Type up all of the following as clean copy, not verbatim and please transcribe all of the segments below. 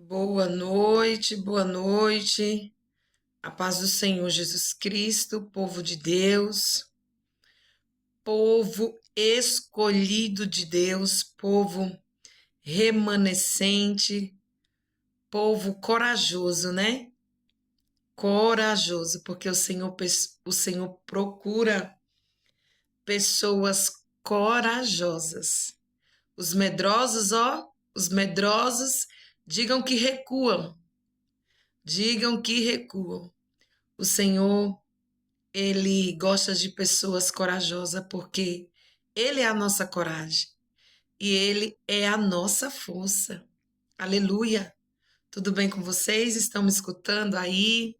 Boa noite. A paz do Senhor Jesus Cristo, povo de Deus, povo escolhido de Deus, povo remanescente, povo corajoso, né? Corajoso, porque o Senhor procura pessoas corajosas. Os medrosos, os medrosos, digam que recuam. Digam que recuam. O Senhor, Ele gosta de pessoas corajosas porque Ele é a nossa coragem e Ele é a nossa força. Aleluia! Tudo bem com vocês? Estão me escutando aí?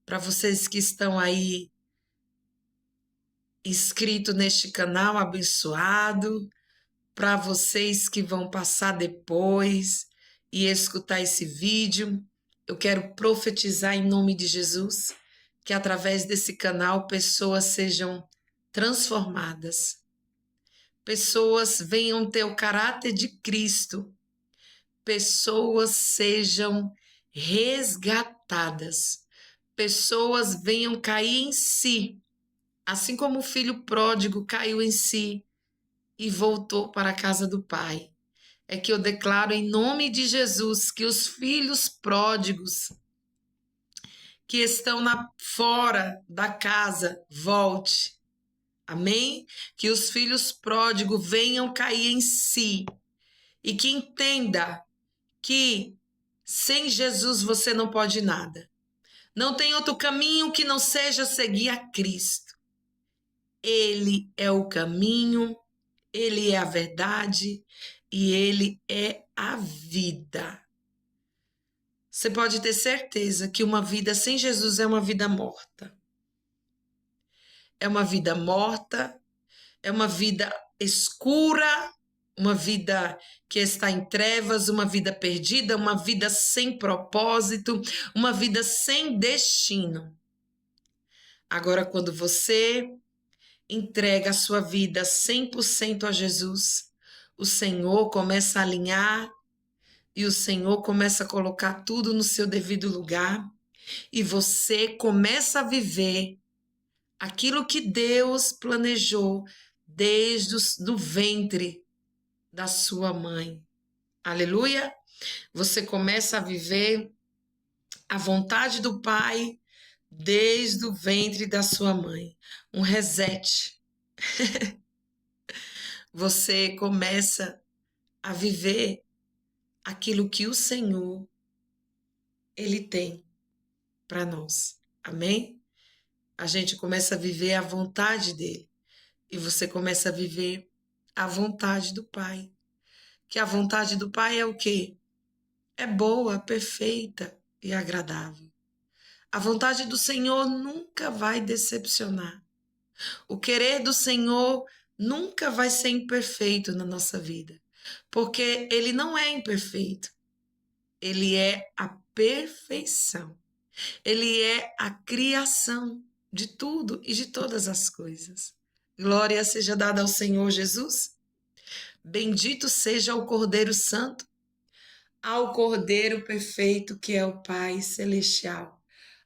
Para vocês que estão aí inscritos neste canal abençoado, para vocês que vão passar depois e escutar esse vídeo, eu quero profetizar em nome de Jesus que através desse canal pessoas sejam transformadas, pessoas venham ter o caráter de Cristo, pessoas sejam resgatadas, pessoas venham cair em si, assim como o filho pródigo caiu em si e voltou para a casa do Pai. É que eu declaro em nome de Jesus que os filhos pródigos que estão fora da casa volte. Amém? Que os filhos pródigos venham cair em si e que entenda que sem Jesus você não pode nada. Não tem outro caminho que não seja seguir a Cristo. Ele é o caminho, Ele é a verdade e Ele é a vida. Você pode ter certeza que uma vida sem Jesus é uma vida morta. É uma vida morta, é uma vida escura, uma vida que está em trevas, uma vida perdida, uma vida sem propósito, uma vida sem destino. Agora, quando você entrega a sua vida 100% a Jesus, o Senhor começa a alinhar e o Senhor começa a colocar tudo no seu devido lugar e você começa a viver aquilo que Deus planejou desde o ventre da sua mãe. Aleluia! Você começa a viver a vontade do Pai desde o ventre da sua mãe. Um reset. Você começa a viver aquilo que o Senhor, Ele tem para nós. Amém? A gente começa a viver a vontade dele. E você começa a viver a vontade do Pai. Que a vontade do Pai é o quê? É boa, perfeita e agradável. A vontade do Senhor nunca vai decepcionar. O querer do Senhor nunca vai ser imperfeito na nossa vida. Porque Ele não é imperfeito. Ele é a perfeição. Ele é a criação de tudo e de todas as coisas. Glória seja dada ao Senhor Jesus. Bendito seja o Cordeiro Santo, ao Cordeiro perfeito que é o Pai Celestial,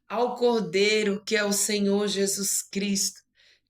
ao Cordeiro que é o Senhor Jesus Cristo,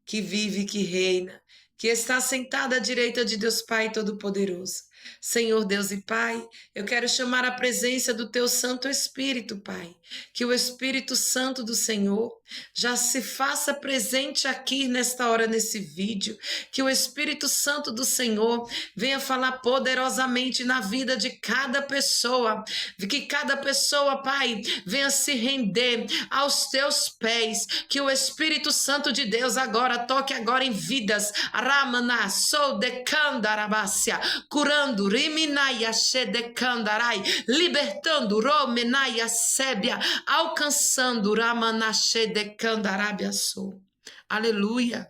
que vive e que reina, que está sentado à direita de Deus Pai Todo-Poderoso. Senhor Deus e Pai, eu quero chamar a presença do Teu Santo Espírito, Pai, que o Espírito Santo do Senhor já se faça presente aqui nesta hora, nesse vídeo, que o Espírito Santo do Senhor venha falar poderosamente na vida de cada pessoa, que cada pessoa, Pai, venha se render aos Teus pés, que o Espírito Santo de Deus agora toque agora em vidas, Ramana, sou de Candarabácia, curando, Riminaia, Shedekandarai, libertando, Romenaia, Sébia, alcançando, Ramana, Shedekandarabia, sou. Aleluia.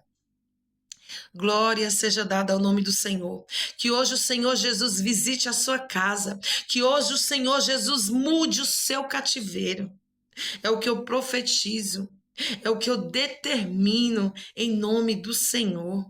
Glória seja dada ao nome do Senhor. Que hoje o Senhor Jesus visite a sua casa. Que hoje o Senhor Jesus mude o seu cativeiro. É o que eu profetizo. É o que eu determino em nome do Senhor.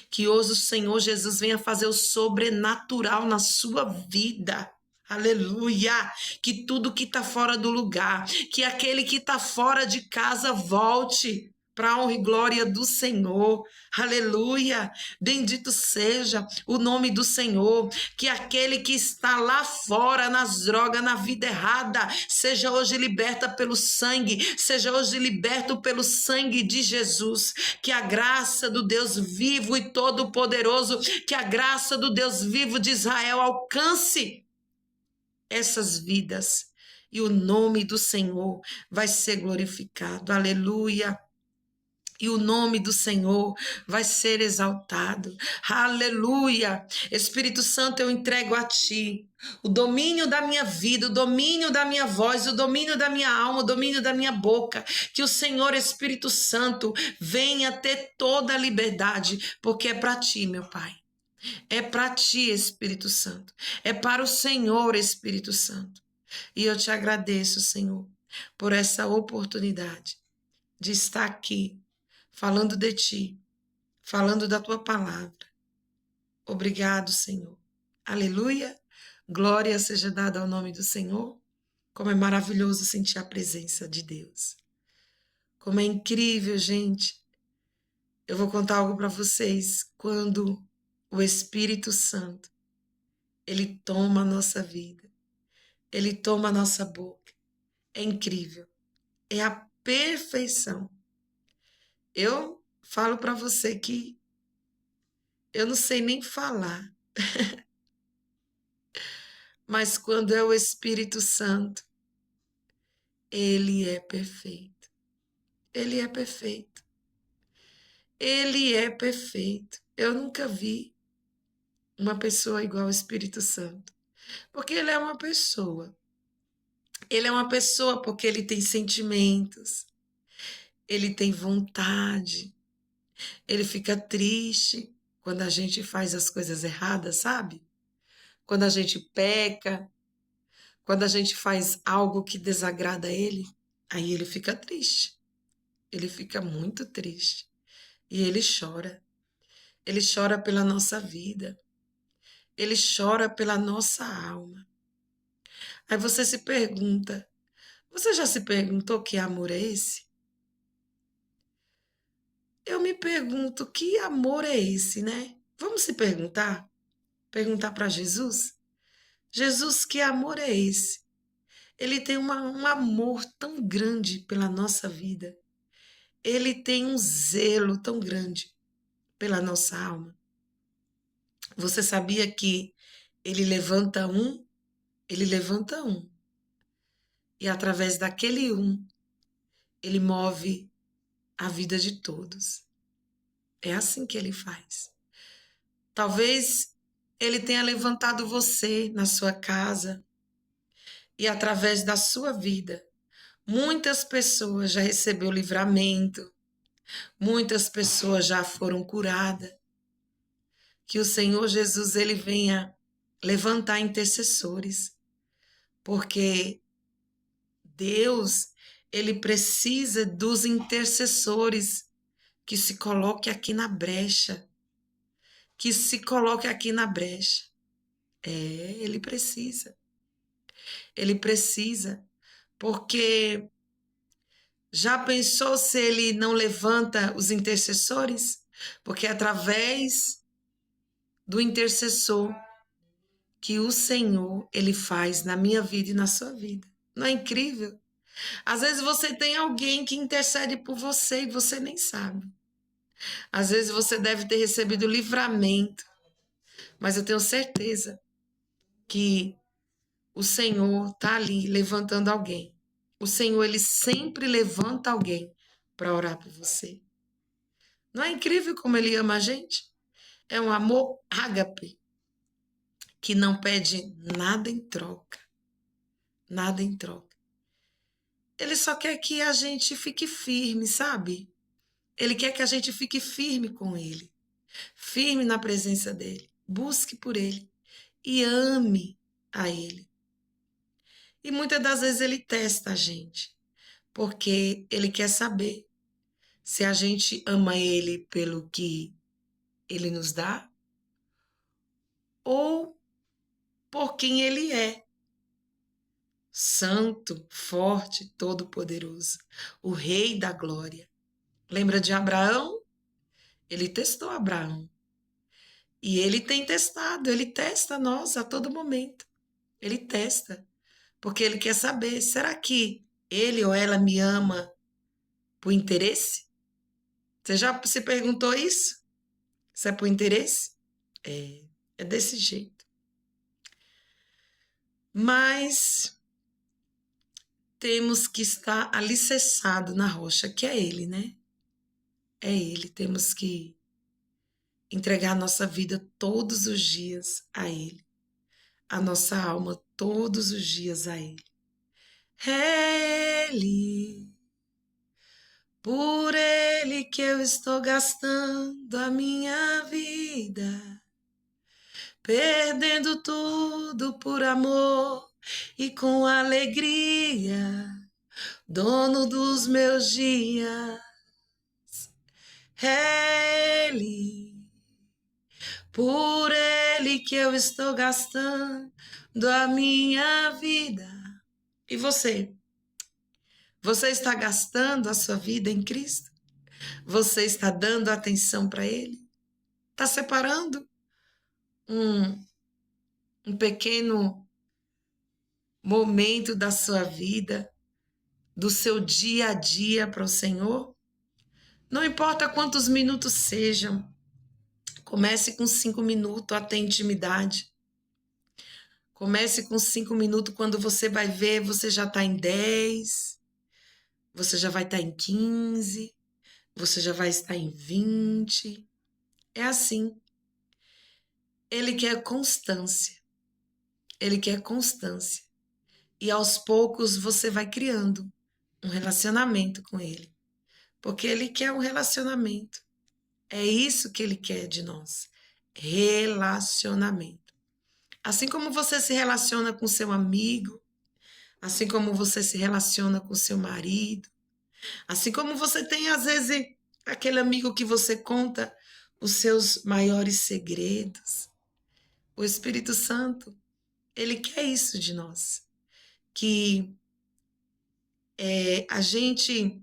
Que hoje o Senhor Jesus venha fazer o sobrenatural na sua vida. Aleluia! Que tudo que está fora do lugar, que aquele que está fora de casa volte para a honra e glória do Senhor. Aleluia! Bendito seja o nome do Senhor. Que aquele que está lá fora, nas drogas, na vida errada, seja hoje liberta pelo sangue, seja hoje liberto pelo sangue de Jesus. Que a graça do Deus vivo e todo-poderoso, que a graça do Deus vivo de Israel alcance essas vidas e o nome do Senhor vai ser glorificado. Aleluia. E o nome do Senhor vai ser exaltado. Aleluia. Espírito Santo, eu entrego a ti o domínio da minha vida, o domínio da minha voz, o domínio da minha alma, o domínio da minha boca. Que o Senhor Espírito Santo venha ter toda a liberdade, porque é para ti, meu Pai. É para ti, Espírito Santo. É para o Senhor, Espírito Santo. E eu te agradeço, Senhor, por essa oportunidade de estar aqui falando de ti, falando da tua palavra. Obrigado, Senhor. Aleluia. Glória seja dada ao nome do Senhor. Como é maravilhoso sentir a presença de Deus. Como é incrível, gente. Eu vou contar algo para vocês. Quando o Espírito Santo, ele toma a nossa vida, ele toma a nossa boca. É incrível. É a perfeição. Eu falo para você que eu não sei nem falar, mas quando é o Espírito Santo, ele é perfeito. Ele é perfeito. Ele é perfeito. Eu nunca vi uma pessoa igual ao Espírito Santo, porque ele é uma pessoa. Ele é uma pessoa porque ele tem sentimentos, ele tem vontade, ele fica triste quando a gente faz as coisas erradas, sabe? Quando a gente peca, quando a gente faz algo que desagrada a ele, aí ele fica triste. Ele fica muito triste. E ele chora. Ele chora pela nossa vida. Ele chora pela nossa alma. Aí você se pergunta, você já se perguntou que amor é esse? Eu me pergunto, que amor é esse, né? Vamos se perguntar? Perguntar para Jesus? Jesus, que amor é esse? Ele tem um amor tão grande pela nossa vida. Ele tem um zelo tão grande pela nossa alma. Você sabia que ele levanta um? Ele levanta um. E através daquele um, ele move a vida de todos. É assim que ele faz. Talvez ele tenha levantado você na sua casa e através da sua vida, muitas pessoas já receberam livramento, muitas pessoas já foram curadas. Que o Senhor Jesus ele venha levantar intercessores, porque Deus ele precisa dos intercessores que se coloque aqui na brecha, que se coloque aqui na brecha. Ele precisa. Ele precisa, porque já pensou se ele não levanta os intercessores? Porque é através do intercessor que o Senhor ele faz na minha vida e na sua vida. Não é incrível? Às vezes você tem alguém que intercede por você e você nem sabe. Às vezes você deve ter recebido livramento, mas eu tenho certeza que o Senhor está ali levantando alguém. O Senhor, ele sempre levanta alguém para orar por você. Não é incrível como ele ama a gente? É um amor ágape, que não pede nada em troca. Nada em troca. Ele só quer que a gente fique firme, sabe? Ele quer que a gente fique firme com ele. Firme na presença dele. Busque por ele. E ame a ele. E muitas das vezes ele testa a gente, porque ele quer saber se a gente ama ele pelo que ele nos dá ou por quem ele é. santo, forte, todo-poderoso, o Rei da glória. Lembra de Abraão? Ele testou Abraão. E ele tem testado, ele testa nós a todo momento. Ele testa, porque ele quer saber, será que ele ou ela me ama por interesse? Você já se perguntou isso? Isso é por interesse? É desse jeito. Mas temos que estar alicerçado na rocha, que é Ele, né? É Ele. Temos que entregar a nossa vida todos os dias a Ele. A nossa alma todos os dias a Ele. É Ele. Por Ele que eu estou gastando a minha vida, perdendo tudo por amor e com alegria, dono dos meus dias. É Ele, por Ele que eu estou gastando a minha vida. E você? Você está gastando a sua vida em Cristo? Você está dando atenção para Ele? Está separando um pequeno momento da sua vida, do seu dia a dia para o Senhor? Não importa quantos minutos sejam, comece com 5 minutos até intimidade. Comece com 5 minutos, quando você vai ver, você já está em 10, você já vai estar em 15, você já vai estar em 20. É assim. Ele quer constância. Ele quer constância. E aos poucos você vai criando um relacionamento com ele. Porque ele quer um relacionamento. É isso que ele quer de nós. Relacionamento. Assim como você se relaciona com seu amigo, assim como você se relaciona com seu marido, assim como você tem, às vezes, aquele amigo que você conta os seus maiores segredos. O Espírito Santo, ele quer isso de nós. Que a gente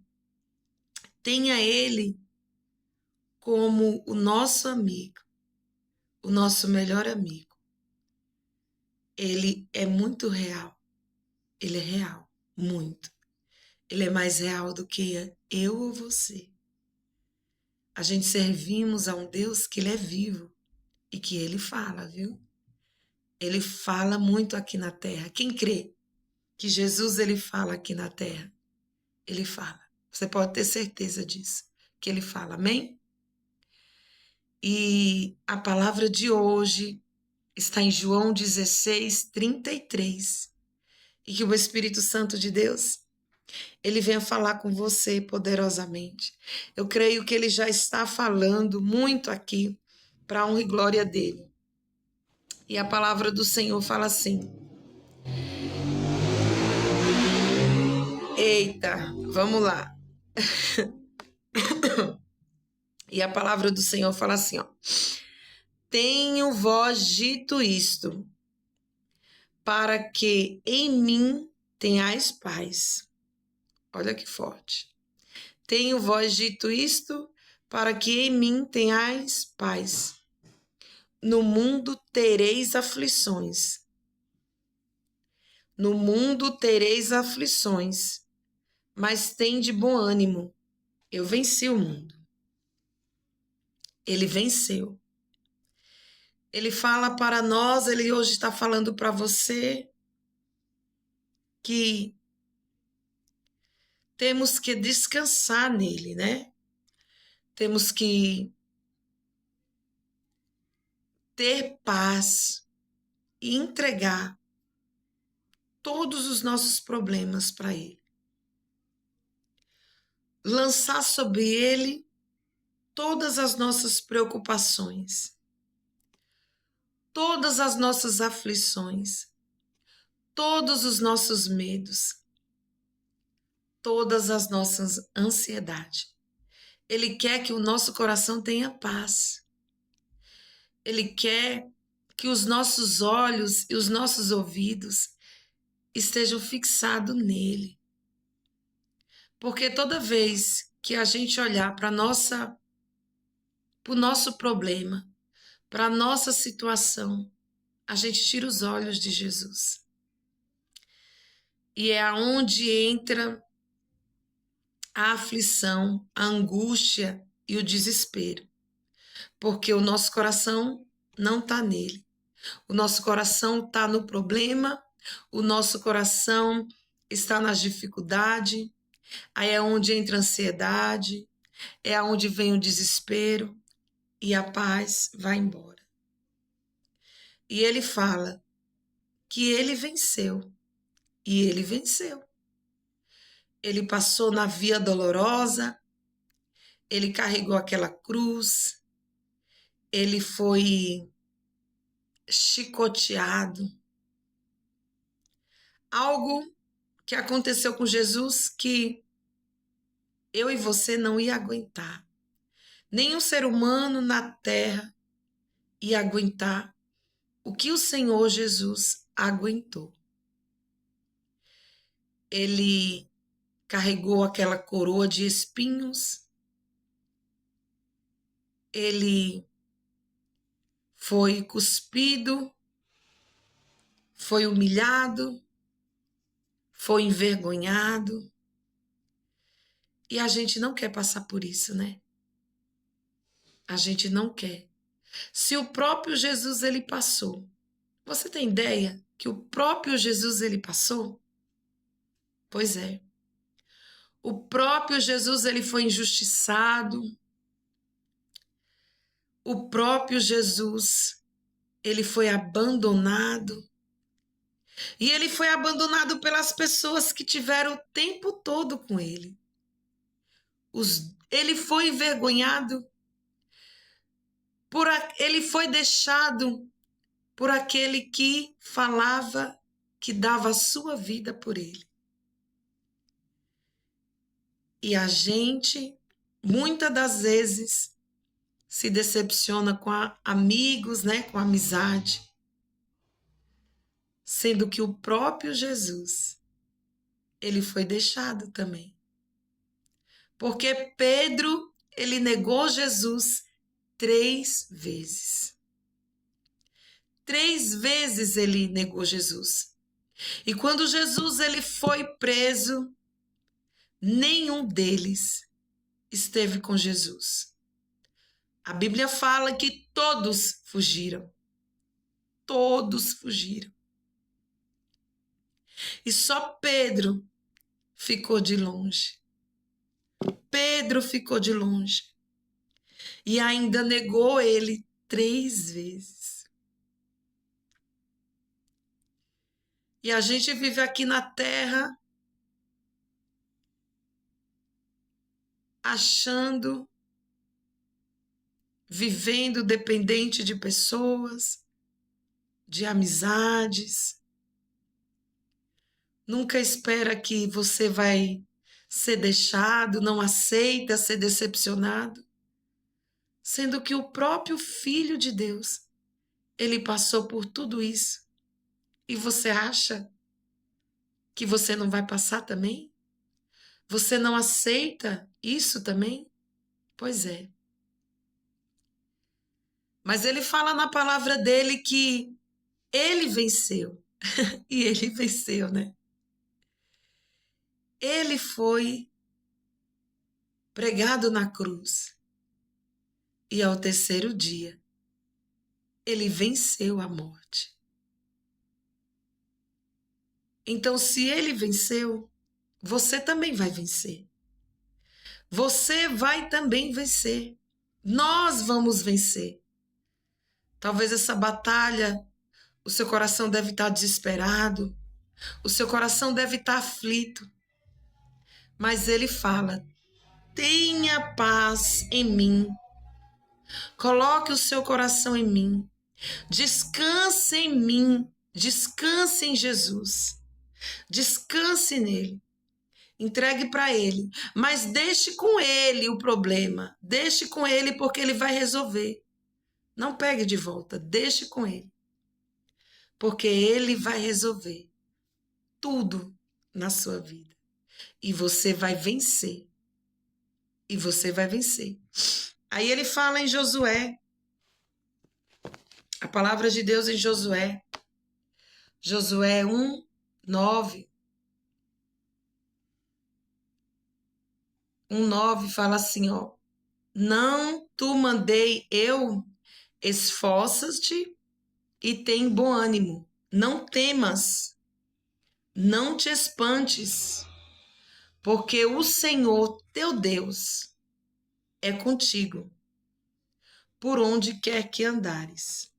tenha ele como o nosso amigo, o nosso melhor amigo. Ele é muito real. Ele é real, muito. Ele é mais real do que eu ou você. A gente servimos a um Deus que ele é vivo e que ele fala, viu? Ele fala muito aqui na terra. Quem crê que Jesus ele fala aqui na terra? Ele fala. Você pode ter certeza disso, que ele fala. Amém? E a palavra de hoje está em João 16:33. E que o Espírito Santo de Deus, ele venha falar com você poderosamente. Eu creio que ele já está falando muito aqui para a honra e glória dele. E a palavra do Senhor fala assim. Eita, vamos lá. E a palavra do Senhor fala assim, ó. Tenho vós dito isto, para que em mim tenhais paz. Olha que forte. Tenho vós dito isto, para que em mim tenhais paz. No mundo tereis aflições. No mundo tereis aflições, mas tende bom ânimo. Eu venci o mundo. Ele venceu. Ele fala para nós, ele hoje está falando para você que temos que descansar nele, né? Temos que ter paz e entregar todos os nossos problemas para ele. Lançar sobre ele todas as nossas preocupações, todas as nossas aflições, todos os nossos medos, todas as nossas ansiedades. Ele quer que o nosso coração tenha paz. Ele quer que os nossos olhos e os nossos ouvidos estejam fixados nele. Porque toda vez que a gente olhar para o nosso problema, para a nossa situação, a gente tira os olhos de Jesus. E é aonde entra a aflição, a angústia e o desespero. Porque o nosso coração não está nele. O nosso coração está no problema, o nosso coração está nas dificuldades, aí é onde entra a ansiedade, é onde vem o desespero e a paz vai embora. E ele fala que ele venceu, e ele venceu. Ele passou na via dolorosa, ele carregou aquela cruz, ele foi chicoteado. Algo que aconteceu com Jesus que eu e você não ia aguentar. Nenhum ser humano na terra ia aguentar o que o Senhor Jesus aguentou. Ele carregou aquela coroa de espinhos, ele foi cuspido, foi humilhado, foi envergonhado. E a gente não quer passar por isso, né? A gente não quer. Se o próprio Jesus ele passou, você tem ideia que o próprio Jesus ele passou? Pois é. O próprio Jesus ele foi injustiçado. O próprio Jesus ele foi abandonado. E ele foi abandonado pelas pessoas que tiveram o tempo todo com ele. Ele foi envergonhado. Ele foi deixado por aquele que falava que dava a sua vida por ele. E a gente, muitas das vezes, se decepciona com amigos, né, com amizade, sendo que o próprio Jesus, ele foi deixado também. Porque Pedro, ele negou Jesus 3 vezes. 3 vezes ele negou Jesus. E quando Jesus ele foi preso, nenhum deles esteve com Jesus. A Bíblia fala que todos fugiram. Todos fugiram. E só Pedro ficou de longe. Pedro ficou de longe. E ainda negou ele 3 vezes. E a gente vive aqui na terra achando, vivendo dependente de pessoas, de amizades. Nunca espera que você vai ser deixado, não aceita ser decepcionado. Sendo que o próprio Filho de Deus, ele passou por tudo isso. E você acha que você não vai passar também? Você não aceita isso também? Pois é. Mas ele fala na palavra dele que ele venceu. E ele venceu, né? Ele foi pregado na cruz. E ao 3º dia, ele venceu a morte. Então, se ele venceu, você também vai vencer. Você vai também vencer. Nós vamos vencer. Talvez essa batalha, o seu coração deve estar desesperado, o seu coração deve estar aflito. Mas ele fala: tenha paz em mim. Coloque o seu coração em mim. Descanse em mim. Descanse em Jesus. Descanse nele. Entregue para ele. Mas deixe com ele o problema. Deixe com ele porque ele vai resolver. Não pegue de volta. Deixe com ele. Porque ele vai resolver. tudo na sua vida. E você vai vencer. E você vai vencer. Aí ele fala em Josué. A palavra de Deus em Josué. Josué 1, 9. 1:9 fala assim, ó: não tu mandei eu, esforça-te e tem bom ânimo. Não temas, não te espantes, porque o Senhor teu Deus é contigo, por onde quer que andares.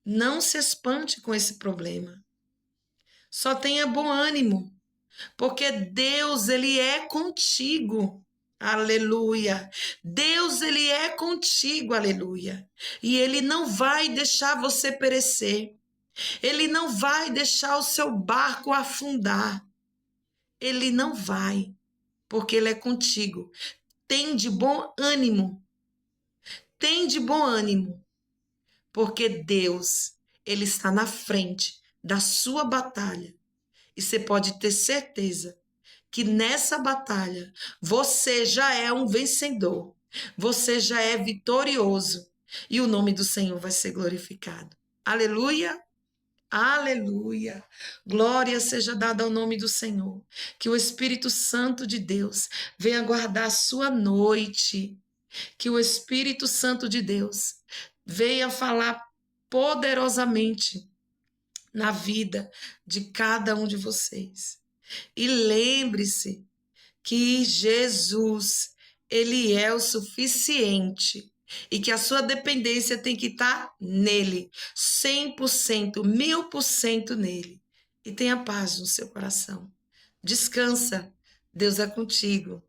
Não se espante com esse problema. Só tenha bom ânimo, porque Deus, ele é contigo. Aleluia. Deus, ele é contigo, aleluia. E ele não vai deixar você perecer. Ele não vai deixar o seu barco afundar. Ele não vai, porque ele é contigo. Tem de bom ânimo. Tem de bom ânimo, porque Deus, ele está na frente da sua batalha. E você pode ter certeza que nessa batalha você já é um vencedor, você já é vitorioso e o nome do Senhor vai ser glorificado. Aleluia, aleluia. Glória seja dada ao nome do Senhor. Que o Espírito Santo de Deus venha guardar a sua noite. Que o Espírito Santo de Deus venha falar poderosamente na vida de cada um de vocês. E lembre-se que Jesus, ele é o suficiente e que a sua dependência tem que estar nele, 100%, 1000% nele. E tenha paz no seu coração. Descansa, Deus é contigo.